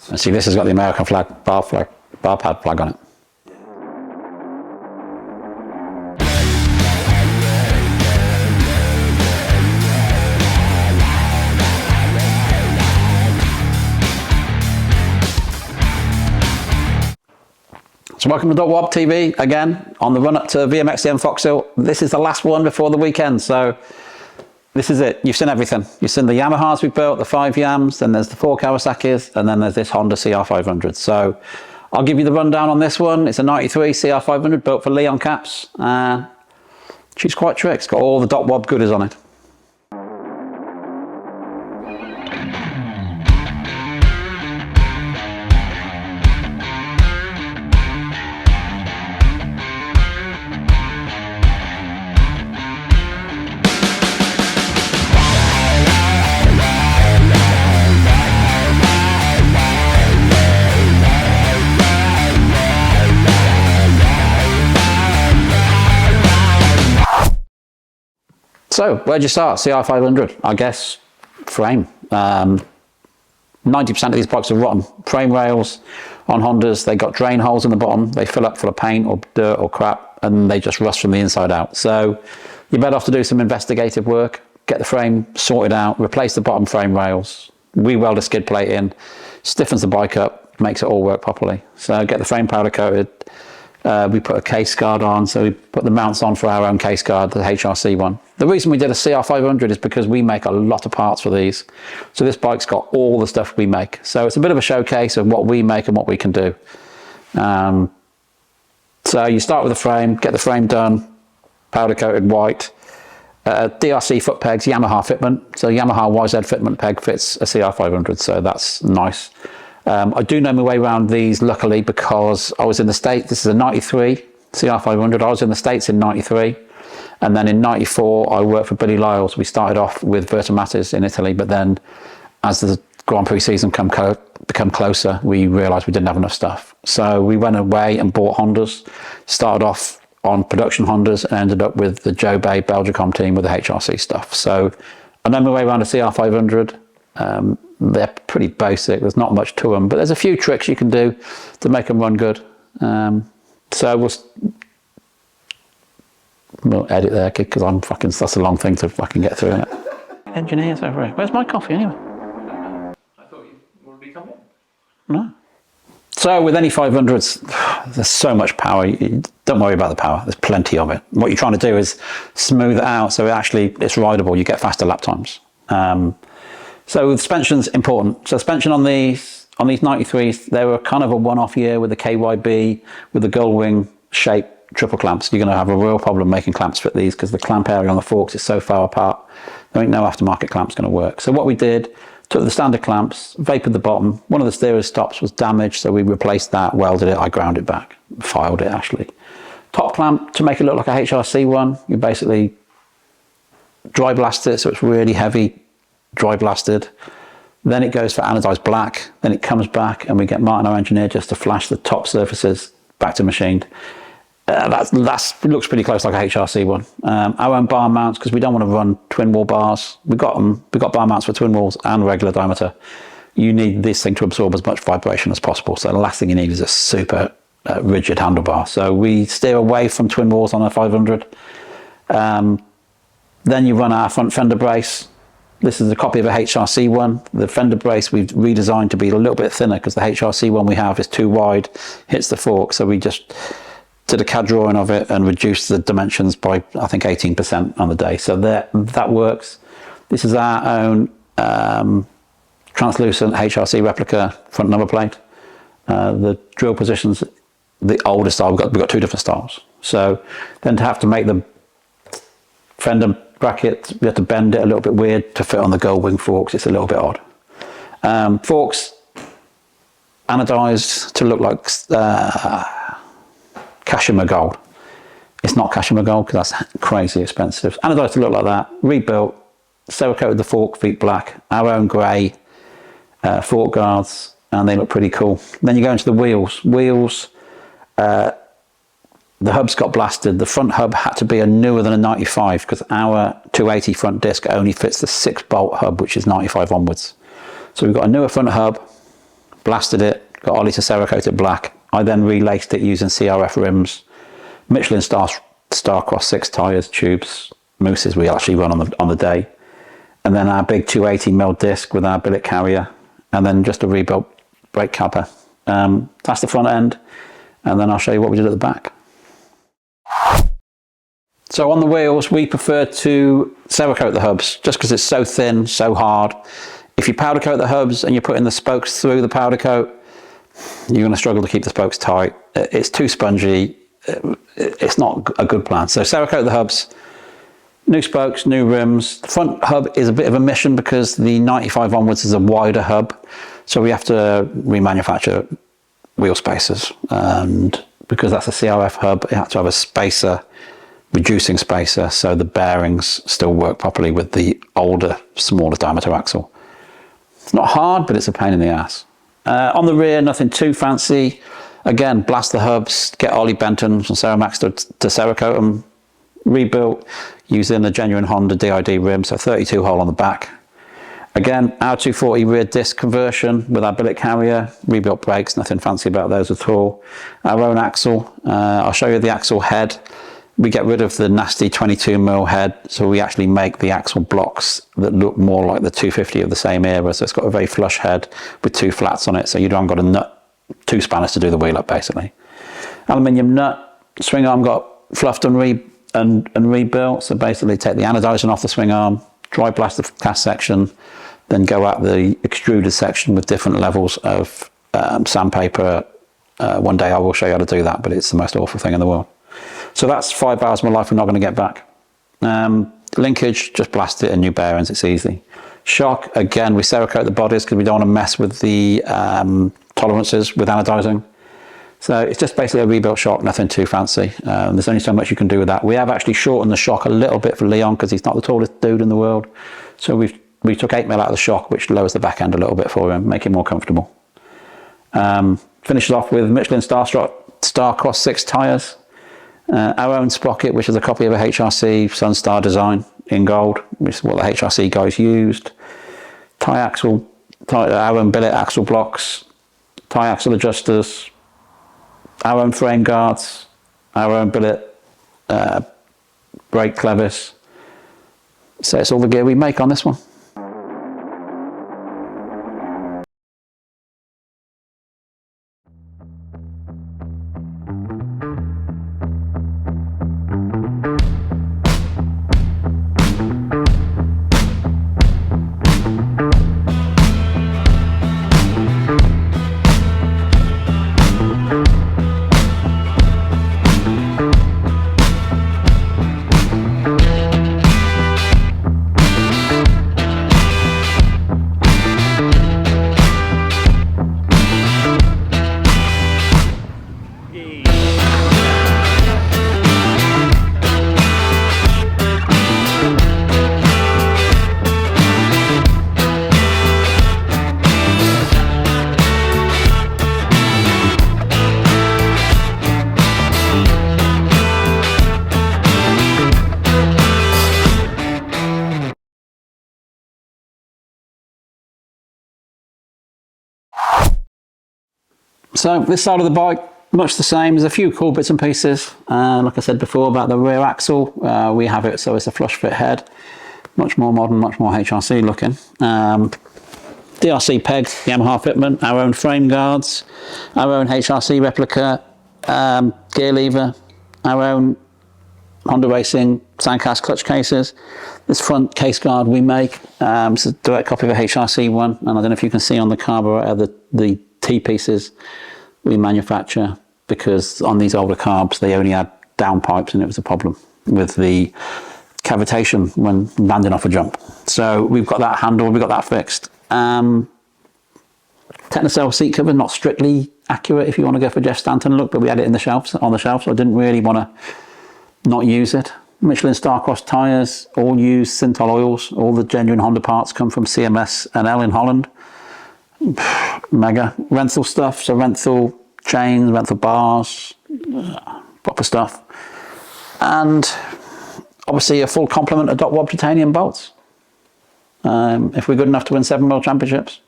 And see, this has got the American bar pad flag on it. So welcome to DocWob TV again on the run up to VMXdN Foxhill. This is the last one before the weekend, so this is it. You've seen everything. You've seen the Yamahas we built, the 5 Yams, then there's the 4 Kawasaki's, and then there's this Honda CR500. So I'll give you the rundown on this one. It's a 93 CR500 built for Leon Caps. She's quite trick. It's got all the DocWob goodies on it. So, where'd you start? CR500, I guess, frame. 90% of these bikes are rotten. Frame rails on Hondas, they got drain holes in the bottom, they fill up full of paint or dirt or crap, and they just rust from the inside out. So, you're better off to do some investigative work, get the frame sorted out, replace the bottom frame rails, re-weld a skid plate in, stiffens the bike up, makes it all work properly. So, get the frame powder coated. We put a case guard on, so we put the mounts on for our own case guard, the HRC one. The reason we did a CR500 is because we make a lot of parts for these. So this bike's got all the stuff we make. So it's a bit of a showcase of what we make and what we can do. So you start with the frame, get the frame done, powder coated white, DRC foot pegs, Yamaha fitment. So Yamaha YZ fitment peg fits a CR500, so that's nice. I do know my way around these, luckily, because I was in the States. This is a 93 CR500. I was in the States in 93. And then in 94, I worked for Billy Liles. We started off with Vertimatis in Italy, but then as the Grand Prix season become closer, we realised we didn't have enough stuff. So we went away and bought Hondas, started off on production Hondas and ended up with the Joe Bay Belgicom team with the HRC stuff. So I know my way around a CR500. They're pretty basic, there's not much to them, but there's a few tricks you can do to make them run good. So we'll edit there, because I'm fucking, that's a long thing to fucking get through, isn't it? Engineers over here. Where's my coffee anyway? I thought you wanted to be coming in. No. So with any 500s, there's so much power. Don't worry about the power, there's plenty of it. What you're trying to do is smooth it out so it's rideable, you get faster lap times. So suspension's important. Suspension on these 93s, they were kind of a one-off year with the KYB, with the gull wing shape triple clamps. You're going to have a real problem making clamps fit these because the clamp area on the forks is so far apart. There ain't no aftermarket clamps going to work. So what we did, took the standard clamps, vapored the bottom. One of the steerers stops was damaged, so we replaced that, welded it, I ground it back, filed it actually. Top clamp, to make it look like a HRC one, you basically dry blast it so it's really heavy, dry blasted. Then it goes for anodized black, then it comes back and we get Martin, our engineer, just to flash the top surfaces back to machined. That looks pretty close like a HRC one. Our own bar mounts, because we don't want to run twin wall bars. We got bar mounts for twin walls and regular diameter. You need this thing to absorb as much vibration as possible. So the last thing you need is a super rigid handlebar. So we steer away from twin walls on a 500. Then you run our front fender brace. This is a copy of a HRC one. The fender brace we've redesigned to be a little bit thinner because the HRC one we have is too wide, hits the fork. So we just did a CAD drawing of it and reduced the dimensions by, I think, 18% on the day. So that works. This is our own translucent HRC replica front number plate. The drill positions, the older style, we've got two different styles. So then to have to make the fender bracket, we have to bend it a little bit weird to fit on the gull wing forks. It's a little bit odd. Forks anodized to look like Kashima gold. It's not Kashima gold because that's crazy expensive. Anodized to look like that. Rebuilt, Cerakoted the fork feet black, our own grey fork guards, and they look pretty cool. Then you go into the wheels. The hubs got blasted. The front hub had to be a newer than a 95 because our 280 front disc only fits the 6-bolt hub, which is 95 onwards. So we've got a newer front hub, blasted it, got Ollie to Cerakote it black. I then relaced it using CRF rims, Michelin Starcross 6 tyres, tubes, mousses we actually run on the day. And then our big 280mm disc with our billet carrier, and then just a rebuilt brake cover. That's the front end, and then I'll show you what we did at the back. So on the wheels, we prefer to Cerakote the hubs, just because it's so thin, so hard. If you powder coat the hubs and you're putting the spokes through the powder coat, you're going to struggle to keep the spokes tight. It's too spongy. It's not a good plan. So Cerakote the hubs, new spokes, new rims. The front hub is a bit of a mission because the 95 onwards is a wider hub. So we have to remanufacture wheel spacers. And because that's a CRF hub, it had to have a spacer, reducing spacer, so the bearings still work properly with the older, smaller diameter axle. It's not hard, but it's a pain in the ass. On the rear, nothing too fancy. Again, blast the hubs, get Ollie Benton from Ceramax to Cerakote them. Rebuilt using the genuine Honda DID rim, so 32 hole on the back. Again, our 240 rear disc conversion with our billet carrier, rebuilt brakes, nothing fancy about those at all. Our own axle, I'll show you the axle head. We get rid of the nasty 22mm head, so we actually make the axle blocks that look more like the 250 of the same era. So it's got a very flush head with 2 flats on it, so you don't got a nut, 2 spanners to do the wheel up basically. Aluminium nut, swing arm got fluffed and rebuilt, so basically take the anodizing off the swing arm, dry blast the cast section, then go at the extruded section with different levels of sandpaper. One day I will show you how to do that, but it's the most awful thing in the world. So that's 5 hours of my life we're not going to get back. Linkage, just blast it and new bearings, it's easy. Shock, again, we Cerakote the bodies because we don't want to mess with the tolerances with anodizing. So it's just basically a rebuilt shock, nothing too fancy. There's only so much you can do with that. We have actually shortened the shock a little bit for Leon because he's not the tallest dude in the world. So we took 8mm out of the shock, which lowers the back end a little bit for him, make him more comfortable. Finishes off with Michelin Starcross 6 tyres. Our own sprocket, which is a copy of a HRC Sunstar design in gold, which is what the HRC guys used. Tie axle, our own billet axle blocks, tie axle adjusters, our own frame guards, our own billet brake clevis. So it's all the gear we make on this one. So this side of the bike, much the same. There's a few cool bits and pieces. Like I said before about the rear axle, we have it so it's a flush fit head. Much more modern, much more HRC looking. DRC pegs, Yamaha fitment, our own frame guards, our own HRC replica, gear lever, our own Honda Racing Sandcast clutch cases. This front case guard we make, it's a direct copy of a HRC one, and I don't know if you can see on the carburetor the T-pieces we manufacture, because on these older carbs they only had downpipes and it was a problem with the cavitation when landing off a jump. So we've got that handled, we've got that fixed. Technocell seat cover, not strictly accurate if you want to go for Jeff Stanton look, but we had it in the shelves, on the shelf, so I didn't really want to not use it. Michelin Starcross tyres, all use Synthol oils. All the genuine Honda parts come from CMS and L in Holland. Mega. Renthal stuff, so Renthal chains, Renthal bars, proper stuff. And obviously a full complement of DocWob titanium bolts. If we're good enough to win 7 World Championships,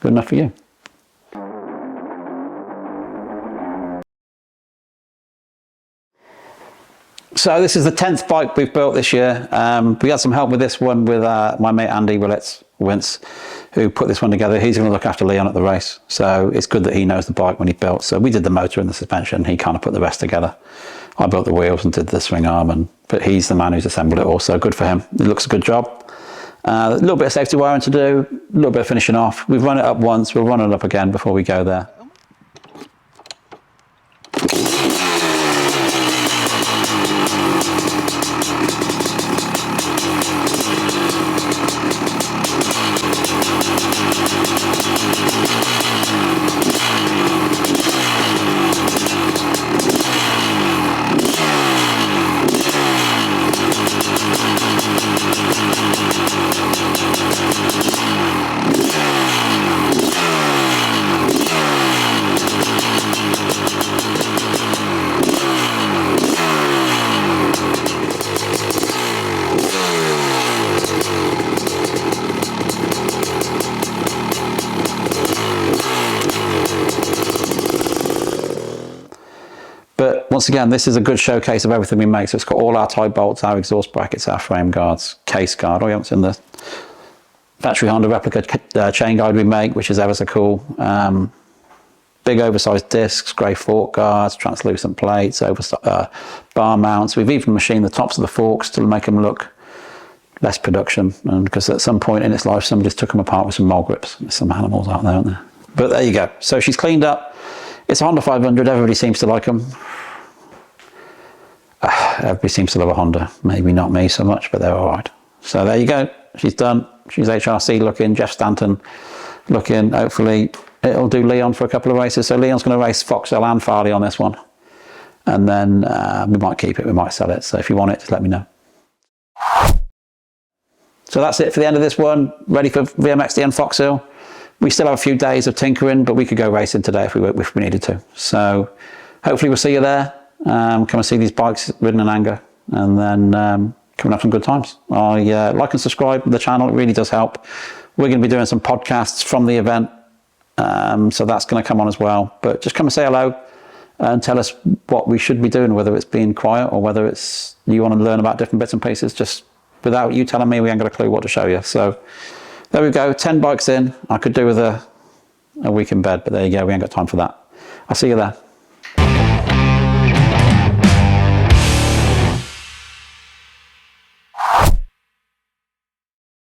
good enough for you. So this is the 10th bike we've built this year. We had some help with this one with my mate Andy Willits, who put this one together. He's going to look after Leon at the race. So it's good that he knows the bike when he built. So we did the motor and the suspension. He kind of put the rest together. I built the wheels and did the swing arm, but he's the man who's assembled it all. So good for him. It looks a good job. A little bit of safety wiring to do, a little bit of finishing off. We've run it up once. We'll run it up again before we go there. But once again, this is a good showcase of everything we make. So it's got all our tie bolts, our exhaust brackets, our frame guards, case guard. Oh, you haven't seen the factory Honda replica chain guide we make, which is ever so cool. Big oversized discs, grey fork guards, translucent plates, bar mounts. We've even machined the tops of the forks to make them look less production. And because at some point in its life, somebody's took them apart with some mole grips. There's some animals out there, aren't there? But there you go. So she's cleaned up. It's a Honda 500. Everybody seems to like them. Everybody seems to love a Honda. Maybe not me so much, but they're all right. So there you go. She's done. She's HRC looking, Jeff Stanton looking. Hopefully it'll do Leon for a couple of races. So Leon's going to race Foxhill and Farley on this one. And then we might keep it, we might sell it. So if you want it, just let me know. So that's it for the end of this one. Ready for VMXdN Foxhill. We still have a few days of tinkering, but we could go racing today if we needed to. So hopefully we'll see you there. Come and see these bikes ridden in anger, and then come and have some good times. Like and subscribe to the channel. It really does help. We're going to be doing some podcasts from the event, so that's going to come on as well. But just come and say hello and tell us what we should be doing, whether it's being quiet or whether it's you want to learn about different bits and pieces. Just without you telling me, we ain't got a clue what to show you. So there we go, 10 bikes in. I could do with a week in bed, but there you go, we ain't got time for that. I'll see you there.